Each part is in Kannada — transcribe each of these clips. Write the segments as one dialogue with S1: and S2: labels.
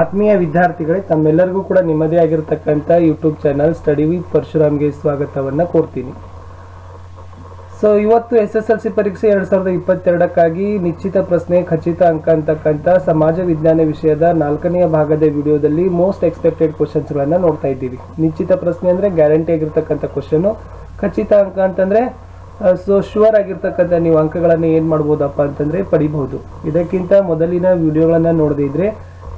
S1: ಆತ್ಮೀಯ ವಿದ್ಯಾರ್ಥಿಗಳೇ, ತಮ್ಮೆಲ್ಲರಿಗೂ ಕೂಡ ನಿಮ್ಮದೇ ಆಗಿರತಕ್ಕಂಥ ಯೂಟ್ಯೂಬ್ ಚಾನಲ್ ಸ್ಟಡಿ ವಿತ್ ಪರಶುರಾಮ್ಗೆ ಸ್ವಾಗತವನ್ನು ಕೋರ್ತೀನಿ. ಸೊ ಇವತ್ತು SSLC ಪರೀಕ್ಷೆ 2022ಕ್ಕಾಗಿ ನಿಶ್ಚಿತ ಪ್ರಶ್ನೆ ಖಚಿತ ಅಂಕ ಅಂತಕ್ಕಂಥ ಸಮಾಜ ವಿಜ್ಞಾನ ವಿಷಯದ 4ನೇ ಭಾಗದ ವಿಡಿಯೋದಲ್ಲಿ ಮೋಸ್ಟ್ ಎಕ್ಸ್ಪೆಕ್ಟೆಡ್ ಕ್ವಶನ್ಸ್ಗಳನ್ನು ನೋಡ್ತಾ ಇದ್ದೀವಿ. ನಿಶ್ಚಿತ ಪ್ರಶ್ನೆ ಅಂದರೆ ಗ್ಯಾರಂಟಿ ಆಗಿರ್ತಕ್ಕಂಥ ಕ್ವಶನ್ನು, ಖಚಿತ ಅಂಕ ಅಂತಂದರೆ ಸೊ ಶ್ಯೂರ್ ಆಗಿರ್ತಕ್ಕಂಥ ನೀವು ಅಂಕಗಳನ್ನು ಏನು ಮಾಡ್ಬೋದಪ್ಪ ಅಂತಂದರೆ ಪಡಿಬಹುದು. ಇದಕ್ಕಿಂತ ಮೊದಲಿನ ವಿಡಿಯೋಗಳನ್ನು ನೋಡದಿದ್ರೆ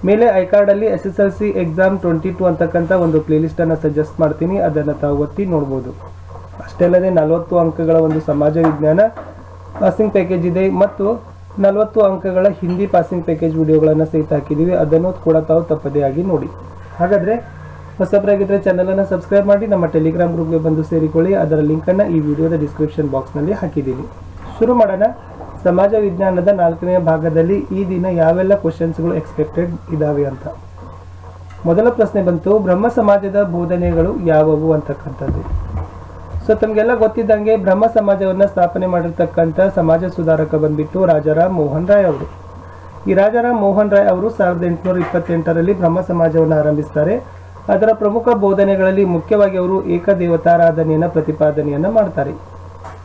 S1: ಮೇಲೆ ಐಕಾರ್ಡಲ್ಲಿ SSLC ಎಕ್ಸಾಮ್ 22 ಅಂತಕ್ಕಂಥ ಒಂದು ಪ್ಲೇಲಿಸ್ಟನ್ನು ಸಜೆಸ್ಟ್ ಮಾಡ್ತೀನಿ, ಅದನ್ನು ತಾವು ಒತ್ತಿ ನೋಡ್ಬೋದು. ಅಷ್ಟೇ ಅಲ್ಲದೆ 40 ಅಂಕಗಳ ಒಂದು ಸಮಾಜ ವಿಜ್ಞಾನ ಪಾಸಿಂಗ್ ಪ್ಯಾಕೇಜ್ ಇದೆ ಮತ್ತು 40 ಅಂಕಗಳ ಹಿಂದಿ ಪಾಸಿಂಗ್ ಪ್ಯಾಕೇಜ್ ವಿಡಿಯೋಗಳನ್ನು ಸಹಿತ ಹಾಕಿದ್ದೀವಿ, ಅದನ್ನು ಕೂಡ ತಾವು ತಪ್ಪದೇ ಆಗಿ ನೋಡಿ. ಹಾಗಾದರೆ ಹೊಸಬರಾಗಿದ್ದರೆ ಚಾನಲನ್ನು ಸಬ್ಸ್ಕ್ರೈಬ್ ಮಾಡಿ, ನಮ್ಮ ಟೆಲಿಗ್ರಾಮ್ ಗ್ರೂಪ್ಗೆ ಬಂದು ಸೇರಿಕೊಳ್ಳಿ. ಅದರ ಲಿಂಕನ್ನು ಈ ವಿಡಿಯೋದ ಡಿಸ್ಕ್ರಿಪ್ಷನ್ ಬಾಕ್ಸ್ನಲ್ಲಿ ಹಾಕಿದ್ದೀನಿ. ಶುರು ಮಾಡೋಣ. ಸಮಾಜ ವಿಜ್ಞಾನದ 4ನೇ ಭಾಗದಲ್ಲಿ ಈ ದಿನ ಯಾವೆಲ್ಲ ಕ್ವಶನ್ಸ್ಗಳು ಎಕ್ಸ್ಪೆಕ್ಟೆಡ್ ಇದಾವೆ ಅಂತ. ಮೊದಲ ಪ್ರಶ್ನೆ ಬಂತು, ಬ್ರಹ್ಮ ಸಮಾಜದ ಬೋಧನೆಗಳು ಯಾವುವು ಅಂತಕ್ಕಂಥದ್ದು. ಸೊ ತಮಗೆಲ್ಲ ಗೊತ್ತಿದ್ದಂಗೆ ಬ್ರಹ್ಮ ಸಮಾಜವನ್ನು ಸ್ಥಾಪನೆ ಮಾಡಿರ್ತಕ್ಕಂಥ ಸಮಾಜ ಸುಧಾರಕ ಬಂದ್ಬಿಟ್ಟು ರಾಜಾರಾಮ್ ಮೋಹನ್ ರಾಯ್ ಅವರು. ಈ ರಾಜಾರಾಮ್ ಮೋಹನ್ ರಾಯ್ ಅವರು 1828ರಲ್ಲಿ ಬ್ರಹ್ಮ ಸಮಾಜವನ್ನು ಆರಂಭಿಸ್ತಾರೆ. ಅದರ ಪ್ರಮುಖ ಬೋಧನೆಗಳಲ್ಲಿ ಮುಖ್ಯವಾಗಿ ಅವರು ಏಕದೇವತಾರಾಧನೆಯನ್ನು ಪ್ರತಿಪಾದನೆಯನ್ನು ಮಾಡ್ತಾರೆ.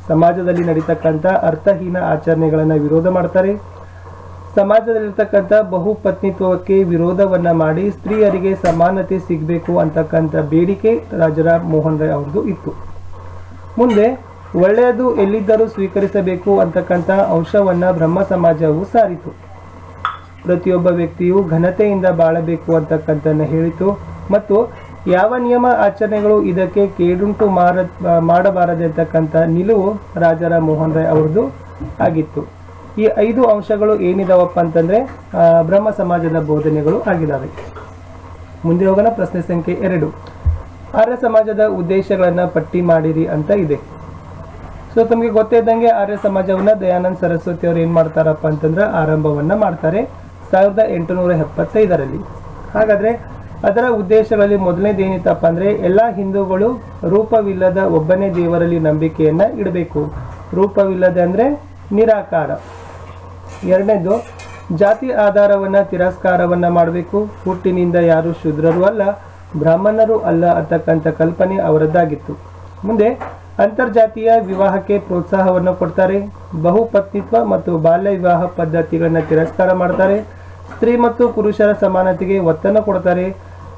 S1: ಸಮಾಜದಲ್ಲಿ ನಡೀತಕ್ಕಂಥ ಅರ್ಥಹೀನ ಆಚರಣೆಗಳನ್ನು ವಿರೋಧ ಮಾಡ್ತಾರೆ. ಸಮಾಜದಲ್ಲಿರ್ತಕ್ಕಂಥ ಬಹುಪತ್ನಿತ್ವಕ್ಕೆ ವಿರೋಧವನ್ನ ಮಾಡಿ ಸ್ತ್ರೀಯರಿಗೆ ಸಮಾನತೆ ಸಿಗಬೇಕು ಅಂತಕ್ಕಂಥ ಬೇಡಿಕೆ ರಾಜಾರಾಮ್ ಮೋಹನ್ ರಾಯ್ ಅವ್ರದ್ದು ಇತ್ತು. ಮುಂದೆ ಒಳ್ಳೆಯದು ಎಲ್ಲಿದ್ದರೂ ಸ್ವೀಕರಿಸಬೇಕು ಅಂತಕ್ಕಂಥ ಅಂಶವನ್ನ ಬ್ರಹ್ಮ ಸಮಾಜವು ಸಾರಿತು. ಪ್ರತಿಯೊಬ್ಬ ವ್ಯಕ್ತಿಯು ಘನತೆಯಿಂದ ಬಾಳಬೇಕು ಅಂತಕ್ಕಂಥನ್ನು ಹೇಳಿತು ಮತ್ತು ಯಾವ ನಿಯಮ ಆಚರಣೆಗಳು ಇದಕ್ಕೆ ಕೇಡುಂಟು ಮಾಡಬಾರದೆ ಅಂತಕ್ಕಂಥ ನಿಲುವು ರಾಜಾರಾಮ್ ಮೋಹನ್ ರಾಯ್ ಅವ್ರದ್ದು ಆಗಿತ್ತು. ಈ 5 ಅಂಶಗಳು ಏನಿದಾವಪ್ಪ ಅಂತಂದ್ರೆ ಬ್ರಹ್ಮ ಸಮಾಜದ ಬೋಧನೆಗಳು ಆಗಿದ್ದಾವೆ. ಮುಂದೆ ಹೋಗೋಣ. ಪ್ರಶ್ನೆ ಸಂಖ್ಯೆ 2, ಆರ್ಯ ಸಮಾಜದ ಉದ್ದೇಶಗಳನ್ನ ಪಟ್ಟಿ ಮಾಡಿರಿ ಅಂತ ಇದೆ. ಸೊ ತಮಗೆ ಗೊತ್ತಿದ್ದಂಗೆ ಆರ್ಯ ಸಮಾಜವನ್ನ ದಯಾನಂದ ಸರಸ್ವತಿ ಅವರು ಏನ್ ಮಾಡ್ತಾರಪ್ಪ ಅಂತಂದ್ರೆ ಆರಂಭವನ್ನ ಮಾಡ್ತಾರೆ 1875ರಲ್ಲಿ. ಹಾಗಾದ್ರೆ ಅದರ ಉದ್ದೇಶಗಳಲ್ಲಿ ಮೊದಲನೇದು ಏನಿತ್ತಪ್ಪ ಅಂದ್ರೆ ಎಲ್ಲ ಹಿಂದೂಗಳು ರೂಪವಿಲ್ಲದ ಒಬ್ಬನೇ ದೇವರಲ್ಲಿ ನಂಬಿಕೆಯನ್ನ ಇಡಬೇಕು. ರೂಪವಿಲ್ಲದ ಅಂದ್ರೆ ನಿರಾಕಾರ. ಎರಡನೇದು ಜಾತಿ ಆಧಾರವನ್ನ ತಿರಸ್ಕಾರವನ್ನ ಮಾಡಬೇಕು. ಹುಟ್ಟಿನಿಂದ ಯಾರು ಶೂದ್ರರು ಅಲ್ಲ, ಬ್ರಾಹ್ಮಣರು ಅಲ್ಲ ಅಂತಕ್ಕಂಥ ಕಲ್ಪನೆ ಅವರದ್ದಾಗಿತ್ತು. ಮುಂದೆ ಅಂತರ್ಜಾತೀಯ ವಿವಾಹಕ್ಕೆ ಪ್ರೋತ್ಸಾಹವನ್ನು ಕೊಡ್ತಾರೆ. ಬಹುಪತ್ನಿತ್ವ ಮತ್ತು ಬಾಲ್ಯ ವಿವಾಹ ಪದ್ಧತಿಗಳನ್ನ ತಿರಸ್ಕಾರ ಮಾಡ್ತಾರೆ. ಸ್ತ್ರೀ ಮತ್ತು ಪುರುಷರ ಸಮಾನತೆಗೆ ಒತ್ತನ್ನು ಕೊಡ್ತಾರೆ.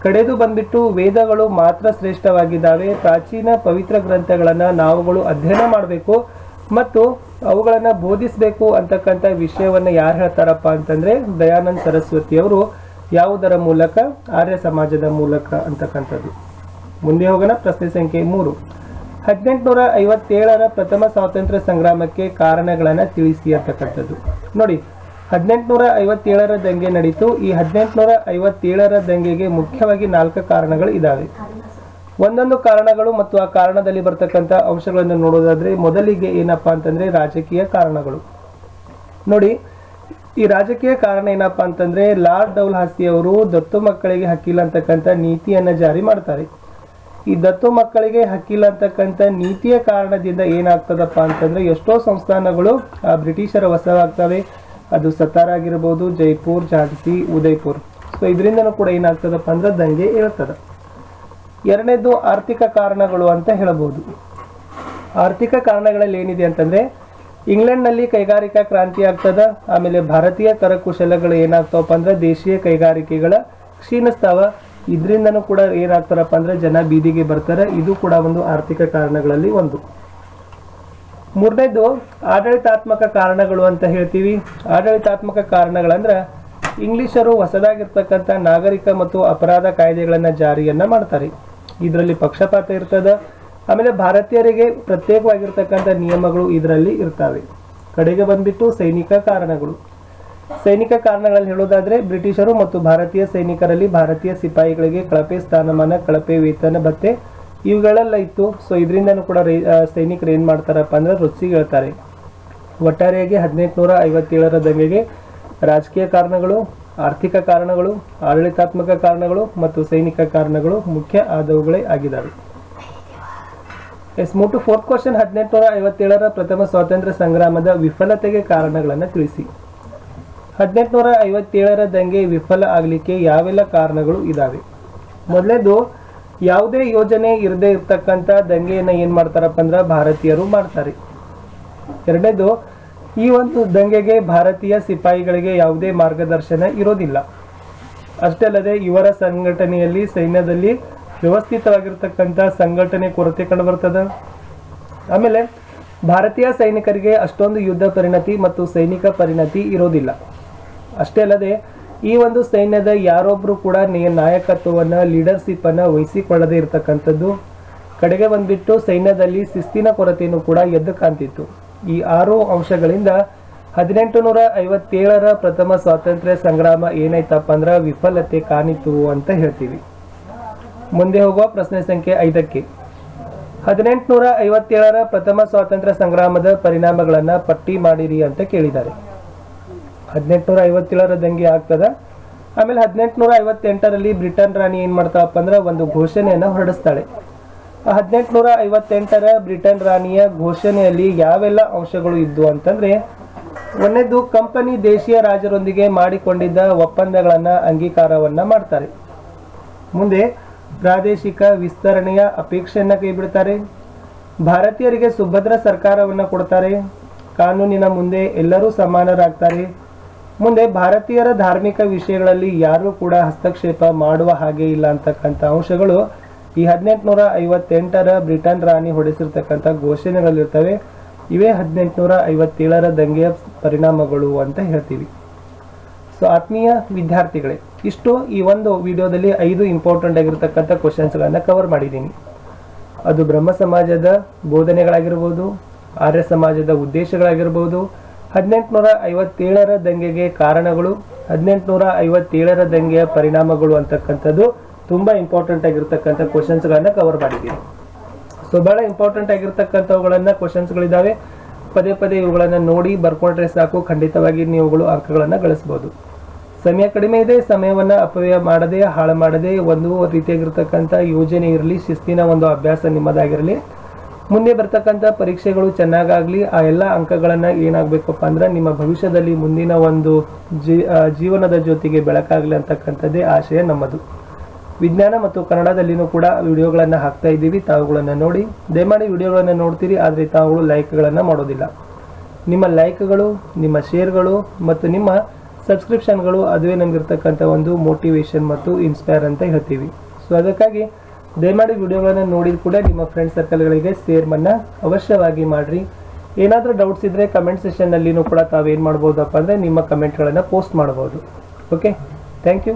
S1: ಕಡೆದು ಬಂದ್ಬಿಟ್ಟು ವೇದಗಳು ಮಾತ್ರ ಶ್ರೇಷ್ಠವಾಗಿದ್ದಾವೆ, ಪ್ರಾಚೀನ ಪವಿತ್ರ ಗ್ರಂಥಗಳನ್ನು ನಾವುಗಳು ಅಧ್ಯಯನ ಮಾಡಬೇಕು ಮತ್ತು ಅವುಗಳನ್ನು ಬೋಧಿಸಬೇಕು ಅಂತಕ್ಕಂಥ ವಿಷಯವನ್ನು ಯಾರು ಹೇಳ್ತಾರಪ್ಪ ಅಂತಂದ್ರೆ ದಯಾನಂದ ಸರಸ್ವತಿ ಅವರು. ಯಾವುದರ ಮೂಲಕ? ಆರ್ಯ ಸಮಾಜದ ಮೂಲಕ ಅಂತಕ್ಕಂಥದ್ದು. ಮುಂದೆ ಹೋಗೋಣ. ಪ್ರಶ್ನೆ ಸಂಖ್ಯೆ 3, 1857ರ ಪ್ರಥಮ ಸ್ವಾತಂತ್ರ್ಯ ಸಂಗ್ರಾಮಕ್ಕೆ ಕಾರಣಗಳನ್ನು ತಿಳಿಸಿ ಅಂತಕ್ಕಂಥದ್ದು. ನೋಡಿ, 1857ರ ದಂಗೆ ನಡೀತು. ಈ 1857ರ ದಂಗೆಗೆ ಮುಖ್ಯವಾಗಿ 4 ಕಾರಣಗಳು ಇದಾವೆ. ಒಂದೊಂದು ಕಾರಣಗಳು ಮತ್ತು ಆ ಕಾರಣದಲ್ಲಿ ಬರ್ತಕ್ಕಂಥ ಅಂಶಗಳನ್ನು ನೋಡೋದಾದ್ರೆ ಮೊದಲಿಗೆ ಏನಪ್ಪಾ ಅಂತಂದ್ರೆ ರಾಜಕೀಯ ಕಾರಣಗಳು. ನೋಡಿ, ಈ ರಾಜಕೀಯ ಕಾರಣ ಏನಪ್ಪಾ ಅಂತಂದ್ರೆ ಲಾರ್ಡ್ ಡೌಲ್ಹಾಸಿ ಅವರು ದತ್ತು ಮಕ್ಕಳಿಗೆ ಹಕ್ಕಿಲ್ಲ ಅಂತಕ್ಕಂಥ ನೀತಿಯನ್ನ ಜಾರಿ ಮಾಡ್ತಾರೆ. ಈ ದತ್ತು ಮಕ್ಕಳಿಗೆ ಹಕ್ಕಿಲ್ಲ ಅಂತಕ್ಕಂಥ ನೀತಿಯ ಕಾರಣದಿಂದ ಏನಾಗ್ತದಪ್ಪ ಅಂತಂದ್ರೆ ಎಷ್ಟೋ ಸಂಸ್ಥಾನಗಳು ಬ್ರಿಟಿಷರ ವಶವಾಗ್ತವೆ. ಅದು ಸತಾರ ಆಗಿರ್ಬೋದು, ಜೈಪುರ್, ಝಾನ್ಸಿ, ಉದಯ್ಪುರ್. ಸೊ ಇದರಿಂದನೂ ಕೂಡ ಏನಾಗ್ತದಪ್ಪ ಅಂದ್ರೆ ದಂಗೆ ಹೇಳ್ತದ. ಎರಡನೇದು ಆರ್ಥಿಕ ಕಾರಣಗಳು ಅಂತ ಹೇಳಬಹುದು. ಆರ್ಥಿಕ ಕಾರಣಗಳಲ್ಲಿ ಏನಿದೆ ಅಂತಂದ್ರೆ ಇಂಗ್ಲೆಂಡ್ನಲ್ಲಿ ಕೈಗಾರಿಕಾ ಕ್ರಾಂತಿ ಆಗ್ತದ. ಆಮೇಲೆ ಭಾರತೀಯ ಕರಕುಶಲಗಳು ಏನಾಗ್ತಾವಪ್ಪ ಅಂದ್ರೆ ದೇಶೀಯ ಕೈಗಾರಿಕೆಗಳ ಕ್ಷೀಣಿಸ್ತಾವ. ಇದರಿಂದನೂ ಕೂಡ ಏನಾಗ್ತಾರಪ್ಪ ಅಂದ್ರೆ ಜನ ಬೀದಿಗೆ ಬರ್ತಾರೆ. ಇದು ಕೂಡ ಒಂದು ಆರ್ಥಿಕ ಕಾರಣಗಳಲ್ಲಿ ಒಂದು. ಮೂರನೇದು ಆಡಳಿತಾತ್ಮಕ ಕಾರಣಗಳು ಅಂತ ಹೇಳ್ತೀವಿ. ಆಡಳಿತಾತ್ಮಕ ಕಾರಣಗಳಂದ್ರೆ ಇಂಗ್ಲಿಷರು ಹೊಸದಾಗಿರ್ತಕ್ಕಂಥ ನಾಗರಿಕ ಮತ್ತು ಅಪರಾಧ ಕಾಯ್ದೆಗಳನ್ನ ಜಾರಿಯನ್ನ ಮಾಡ್ತಾರೆ. ಇದರಲ್ಲಿ ಪಕ್ಷಪಾತ ಇರ್ತದ. ಆಮೇಲೆ ಭಾರತೀಯರಿಗೆ ಪ್ರತ್ಯೇಕವಾಗಿರ್ತಕ್ಕಂಥ ನಿಯಮಗಳು ಇದರಲ್ಲಿ ಇರ್ತವೆ. ಕಡೆಗೆ ಬಂದ್ಬಿಟ್ಟು ಸೈನಿಕ ಕಾರಣಗಳು. ಸೈನಿಕ ಕಾರಣಗಳಲ್ಲಿ ಹೇಳೋದಾದ್ರೆ ಬ್ರಿಟಿಷರು ಮತ್ತು ಭಾರತೀಯ ಸೈನಿಕರಲ್ಲಿ ಭಾರತೀಯ ಸಿಪಾಯಿಗಳಿಗೆ ಕಳಪೆ ಸ್ಥಾನಮಾನ, ಕಳಪೆ ವೇತನ ಭತ್ಯೆ ಇವುಗಳೆಲ್ಲ ಇತ್ತು. ಸೊ ಇದರಿಂದನೂ ಕೂಡ ಸೈನಿಕರು ಏನ್ ಮಾಡ್ತಾರಪ್ಪ ಅಂದ್ರೆ ರುಚಿಗೆ ಹೇಳ್ತಾರೆ. ಒಟ್ಟಾರೆಯಾಗಿ 1857ರ ದಂಗೆಗೆ ರಾಜಕೀಯ ಕಾರಣಗಳು, ಆರ್ಥಿಕ ಕಾರಣಗಳು, ಆಡಳಿತಾತ್ಮಕ ಕಾರಣಗಳು ಮತ್ತು ಸೈನಿಕ ಕಾರಣಗಳು ಮುಖ್ಯ ಆದವುಗಳೇ ಆಗಿದ್ದಾವೆ. Move to 4th question. 1857ರ ಪ್ರಥಮ ಸ್ವಾತಂತ್ರ್ಯ ಸಂಗ್ರಾಮದ ವಿಫಲತೆಗೆ ಕಾರಣಗಳನ್ನು ತಿಳಿಸಿ. 1857ರ ದಂಗೆ ವಿಫಲ ಆಗಲಿಕ್ಕೆ ಯಾವೆಲ್ಲ ಕಾರಣಗಳು ಇದಾವೆ? ಮೊದಲನೇದು, ಯಾವುದೇ ಯೋಜನೆ ಇರದೇ ಇರ್ತಕ್ಕಂಥ ದಂಗೆಯನ್ನು ಏನು ಮಾಡ್ತಾರಪ್ಪ ಅಂದ್ರೆ ಭಾರತೀಯರು ಮಾಡ್ತಾರೆ. ಎರಡನೇದು, ಈ ಒಂದು ದಂಗೆಗೆ ಭಾರತೀಯ ಸಿಪಾಯಿಗಳಿಗೆ ಯಾವುದೇ ಮಾರ್ಗದರ್ಶನ ಇರೋದಿಲ್ಲ. ಅಷ್ಟೇ ಅಲ್ಲದೆ ಇವರ ಸಂಘಟನೆಯಲ್ಲಿ ಸೈನ್ಯದಲ್ಲಿ ವ್ಯವಸ್ಥಿತವಾಗಿರ್ತಕ್ಕಂಥ ಸಂಘಟನೆ ಕೊರತೆ ಕಂಡು ಬರ್ತದೆ. ಆಮೇಲೆ ಭಾರತೀಯ ಸೈನಿಕರಿಗೆ ಅಷ್ಟೊಂದು ಯುದ್ಧ ಪರಿಣತಿ ಮತ್ತು ಸೈನಿಕ ಪರಿಣತಿ ಇರೋದಿಲ್ಲ. ಅಷ್ಟೇ ಅಲ್ಲದೆ ಈ ಒಂದು ಸೈನ್ಯದ ಯಾರೊಬ್ಬರು ಕೂಡ ನಾಯಕತ್ವವನ್ನು ಲೀಡರ್ಶಿಪ್ ಅನ್ನು ವಹಿಸಿಕೊಳ್ಳದೆ ಇರತಕ್ಕಂಥದ್ದು. ಕಡೆಗೆ ಬಂದ್ಬಿಟ್ಟು ಸೈನ್ಯದಲ್ಲಿ ಶಿಸ್ತಿನ ಕೊರತೆಯನ್ನು ಕೂಡ ಎದ್ದು ಕಾಣ್ತಿತ್ತು. ಈ 6 ಅಂಶಗಳಿಂದ 1857ರ ಪ್ರಥಮ ಸ್ವಾತಂತ್ರ್ಯ ಸಂಗ್ರಾಮ ಏನಾಯ್ತಪ್ಪ ಅಂದ್ರೆ ವಿಫಲತೆ ಕಾಣಿತು ಅಂತ ಹೇಳ್ತೀವಿ. ಮುಂದೆ ಹೋಗುವ ಪ್ರಶ್ನೆ ಸಂಖ್ಯೆ 5ಕ್ಕೆ. 1857ರ ಪ್ರಥಮ ಸ್ವಾತಂತ್ರ್ಯ ಸಂಗ್ರಾಮದ ಪರಿಣಾಮಗಳನ್ನ ಪಟ್ಟಿ ಮಾಡಿರಿ ಅಂತ ಕೇಳಿದ್ದಾರೆ. 1857ರ ದಂಗೆ ಆಗ್ತದ. ಆಮೇಲೆ 1858ರಲ್ಲಿ ಬ್ರಿಟನ್ ರಾಣಿ ಏನ್ ಮಾಡ್ತಾವಪ್ಪ ಅಂದ್ರೆ ಒಂದು ಘೋಷಣೆಯನ್ನ ಹೊರಡಿಸ್ತಾಳೆ. 1858ರ ಬ್ರಿಟನ್ ರಾಣಿಯ ಘೋಷಣೆಯಲ್ಲಿ ಯಾವೆಲ್ಲ ಅಂಶಗಳು ಇದ್ದು ಅಂತಂದ್ರೆ, ಒಂದನೇದು, ಕಂಪನಿ ದೇಶೀಯ ರಾಜರೊಂದಿಗೆ ಮಾಡಿಕೊಂಡಿದ್ದ ಒಪ್ಪಂದಗಳನ್ನ ಅಂಗೀಕಾರವನ್ನ ಮಾಡ್ತಾರೆ. ಮುಂದೆ ಪ್ರಾದೇಶಿಕ ವಿಸ್ತರಣೆಯ ಅಪೇಕ್ಷೆಯನ್ನ ಕೈಬಿಡ್ತಾರೆ. ಭಾರತೀಯರಿಗೆ ಸುಭದ್ರ ಸರ್ಕಾರವನ್ನ ಕೊಡ್ತಾರೆ. ಕಾನೂನಿನ ಮುಂದೆ ಎಲ್ಲರೂ ಸಮಾನರಾಗ್ತಾರೆ. ಮುಂದೆ ಭಾರತೀಯರ ಧಾರ್ಮಿಕ ವಿಷಯಗಳಲ್ಲಿ ಯಾರೂ ಕೂಡ ಹಸ್ತಕ್ಷೇಪ ಮಾಡುವ ಹಾಗೆ ಇಲ್ಲ ಅಂತಕ್ಕಂಥ ಅಂಶಗಳು ಈ 1858ರ ಬ್ರಿಟನ್ ರಾಣಿ ಹೊಡೆಸಿರ್ತಕ್ಕಂಥ ಘೋಷಣೆಗಳಿರ್ತವೆ. ಇವೇ 1857ರ ದಂಗೆಯ ಪರಿಣಾಮಗಳು ಅಂತ ಹೇಳ್ತೀವಿ. ಸೊ ಆತ್ಮೀಯ ವಿದ್ಯಾರ್ಥಿಗಳೇ, ಇಷ್ಟು ಈ ಒಂದು ವಿಡಿಯೋದಲ್ಲಿ 5 ಇಂಪಾರ್ಟೆಂಟ್ ಆಗಿರ್ತಕ್ಕಂಥ ಕ್ವಶನ್ಸ್ಗಳನ್ನು ಕವರ್ ಮಾಡಿದ್ದೀನಿ. ಅದು ಬ್ರಹ್ಮ ಸಮಾಜದ ಬೋಧನೆಗಳಾಗಿರ್ಬೋದು, ಆರ್ಯ ಸಮಾಜದ ಉದ್ದೇಶಗಳಾಗಿರ್ಬೋದು, 1857ರ ದಂಗೆಗೆ ಕಾರಣಗಳು, 1857ರ ದಂಗೆಯ ಪರಿಣಾಮಗಳು ಅಂತಕ್ಕಂಥದ್ದು ತುಂಬಾ ಇಂಪಾರ್ಟೆಂಟ್ ಆಗಿರ್ತಕ್ಕಂಥ ಕ್ವಶನ್ಸ್ಗಳನ್ನ ಕವರ್ ಮಾಡಿದ್ದೀನಿ. ಸೊ ಬಹಳ ಇಂಪಾರ್ಟೆಂಟ್ ಆಗಿರ್ತಕ್ಕಂಥವುಗಳನ್ನ ಕ್ವಶನ್ಸ್ಗಳಿದ್ದಾವೆ. ಪದೇ ಪದೇ ಇವುಗಳನ್ನ ನೋಡಿ ಬರ್ಕೊಂಡ್ರೆ ಸಾಕು, ಖಂಡಿತವಾಗಿ ನೀವುಗಳು ಅಂಕಗಳನ್ನ ಗಳಿಸಬಹುದು. ಸಮಯ ಕಡಿಮೆ ಇದೆ, ಸಮಯವನ್ನ ಅಪವ್ಯಯ ಮಾಡದೆ, ಹಾಳು ಮಾಡದೆ ಒಂದು ರೀತಿಯಾಗಿರ್ತಕ್ಕಂಥ ಯೋಜನೆ ಇರಲಿ, ಶಿಸ್ತಿನ ಒಂದು ಅಭ್ಯಾಸ ನಿಮ್ಮದಾಗಿರಲಿ. ಮುಂದೆ ಬರ್ತಕ್ಕಂಥ ಪರೀಕ್ಷೆಗಳು ಚೆನ್ನಾಗಾಗ್ಲಿ. ಆ ಎಲ್ಲ ಅಂಕಗಳನ್ನ ಏನಾಗಬೇಕಪ್ಪ ಅಂದ್ರೆ ನಿಮ್ಮ ಭವಿಷ್ಯದಲ್ಲಿ ಮುಂದಿನ ಒಂದು ಜೀವನದ ಜೊತೆಗೆ ಬೆಳಕಾಗಲಿ ಅಂತಕ್ಕಂಥದ್ದೇ ಆಶಯ ನಮ್ಮದು. ವಿಜ್ಞಾನ ಮತ್ತು ಕನ್ನಡದಲ್ಲಿನೂ ಕೂಡ ವಿಡಿಯೋಗಳನ್ನು ಹಾಕ್ತಾ ಇದ್ದೀವಿ. ತಾವುಗಳನ್ನು ನೋಡಿ ದಯಮಾಡಿ ವಿಡಿಯೋಗಳನ್ನು ನೋಡ್ತೀರಿ, ಆದರೆ ತಾವುಗಳು ಲೈಕ್ಗಳನ್ನು ಮಾಡೋದಿಲ್ಲ. ನಿಮ್ಮ ಲೈಕ್ಗಳು, ನಿಮ್ಮ ಶೇರ್ಗಳು ಮತ್ತು ನಿಮ್ಮ ಸಬ್ಸ್ಕ್ರಿಪ್ಷನ್ಗಳು ಅದುವೇ ನಮಗಿರ್ತಕ್ಕಂಥ ಒಂದು ಮೋಟಿವೇಶನ್ ಮತ್ತು ಇನ್ಸ್ಪೈರ್ ಅಂತ ಹೇಳ್ತೀವಿ. ಸೊ ಅದಕ್ಕಾಗಿ ದಯಮಾಡಿ ವಿಡಿಯೋಗಳನ್ನು ನೋಡಿದ ಕೂಡ ನಿಮ್ಮ ಫ್ರೆಂಡ್ ಸರ್ಕಲ್ಗಳಿಗೆ ಶೇರ್ಮನ್ನು ಅವಶ್ಯವಾಗಿ ಮಾಡಿರಿ. ಏನಾದರೂ ಡೌಟ್ಸ್ ಇದ್ದರೆ ಕಮೆಂಟ್ ಸೆಷನ್ನಲ್ಲಿನೂ ಕೂಡ ತಾವೇನು ಮಾಡ್ಬೋದಪ್ಪ ಅಂದರೆ ನಿಮ್ಮ ಕಮೆಂಟ್ಗಳನ್ನು ಪೋಸ್ಟ್ ಮಾಡ್ಬೋದು. Okay, thank you.